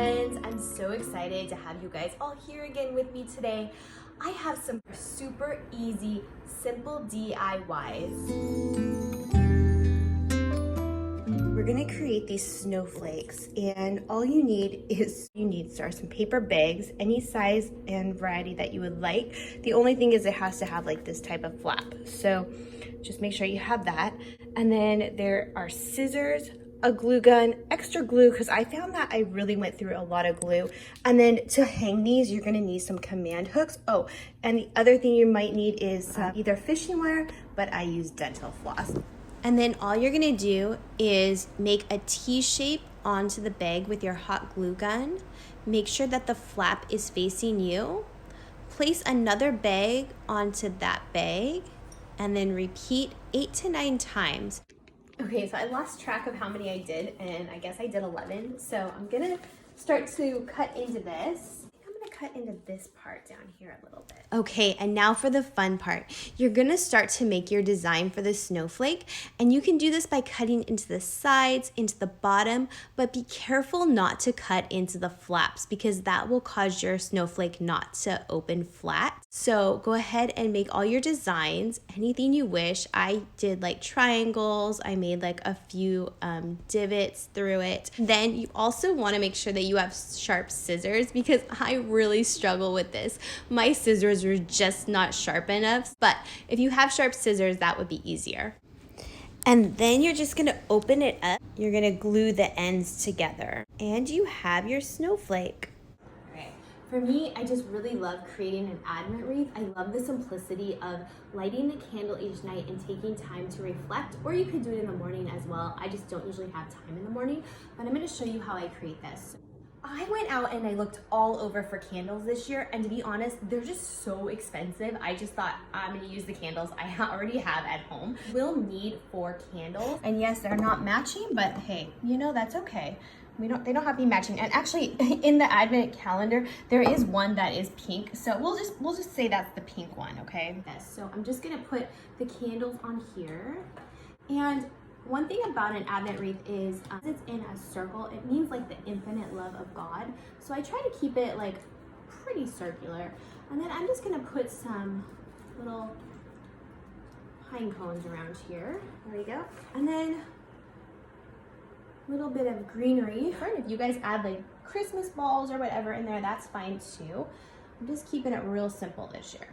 friends, I'm so excited to have you guys all here again with me today. I have some super easy, simple DIYs. We're gonna create these snowflakes, and all you need are some paper bags, any size and variety that you would like. The only thing is it has to have like this type of flap. So just make sure you have that. And then there are scissors, a glue gun, extra glue, because I found that I really went through a lot of glue. And then to hang these, you're gonna need some command hooks. Oh, and the other thing you might need is either fishing wire, but I use dental floss. And then all you're gonna do is make a T shape onto the bag with your hot glue gun. Make sure that the flap is facing you. Place another bag onto that bag, and then repeat 8 to 9 times. Okay, so I lost track of how many I did, and I guess I did 11. So I'm gonna start to cut into this. I'm gonna cut into this part down here a little bit. Okay, and now for the fun part. You're gonna start to make your design for the snowflake, and you can do this by cutting into the sides, into the bottom, but be careful not to cut into the flaps because that will cause your snowflake not to open flat. So go ahead and make all your designs, anything you wish. I did like triangles, I made like a few divots through it. Then you also wanna make sure that you have sharp scissors because I really struggle with this. My scissors were just not sharp enough, but if you have sharp scissors, that would be easier. And then you're just gonna open it up. You're gonna glue the ends together, and you have your snowflake. Okay. For me, I just really love creating an Advent wreath. I love the simplicity of lighting the candle each night and taking time to reflect, or you could do it in the morning as well. I just don't usually have time in the morning, but I'm gonna show you how I create this. I went out and I looked all over for candles this year, and to be honest, they're just so expensive. I just thought I'm gonna use the candles I already have at home. We'll need 4 candles, and yes, they're not matching, but hey, you know, that's okay. They don't have to be matching. And actually, in the Advent calendar, there is one that is pink, so we'll just say that's the pink one, okay? Yes, so I'm just gonna put the candles on here, and one thing about an Advent wreath is it's in a circle. It means like the infinite love of God. So I try to keep it like pretty circular. And then I'm just gonna put some little pine cones around here. There we go. And then a little bit of greenery. If you guys add like Christmas balls or whatever in there, that's fine too. I'm just keeping it real simple this year.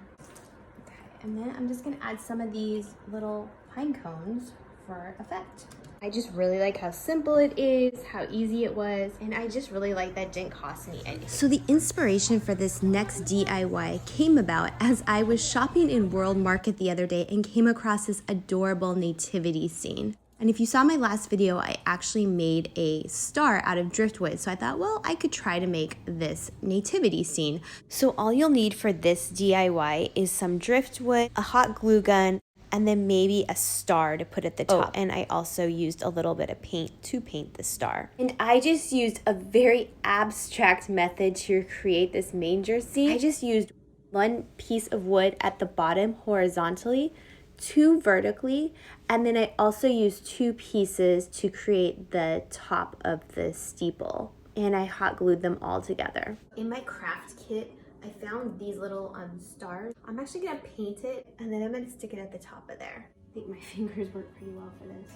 Okay, and then I'm just gonna add some of these little pine cones for effect. I just really like how simple it is, how easy it was, and I just really like that it didn't cost me anything. So the inspiration for this next DIY came about as I was shopping in World Market the other day and came across this adorable nativity scene. And if you saw my last video, I actually made a star out of driftwood. So I thought, well, I could try to make this nativity scene. So all you'll need for this DIY is some driftwood, a hot glue gun, and then maybe a star to put at the top. And I also used a little bit of paint to paint the star. And I just used a very abstract method to create this manger scene. I just used 1 piece of wood at the bottom horizontally, 2 vertically, and then I also used 2 pieces to create the top of the steeple. And I hot glued them all together. In my craft kit, I found these little stars. I'm actually gonna paint it, and then I'm gonna stick it at the top of there. I think my fingers work pretty well for this.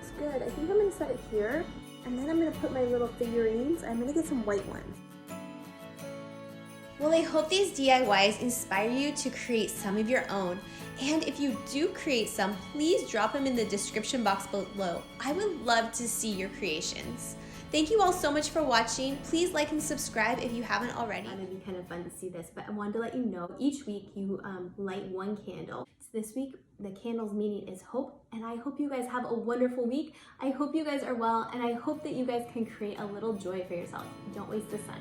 It's good. I think I'm gonna set it here, and then I'm gonna put my little figurines. I'm gonna get some white ones. Well, I hope these DIYs inspire you to create some of your own. And if you do create some, please drop them in the description box below. I would love to see your creations. Thank you all so much for watching. Please like and subscribe if you haven't already. It'd be kind of fun to see this, but I wanted to let you know each week you light 1 candle. So this week, the candle's meaning is hope, and I hope you guys have a wonderful week. I hope you guys are well, and I hope that you guys can create a little joy for yourself. Don't waste the sun.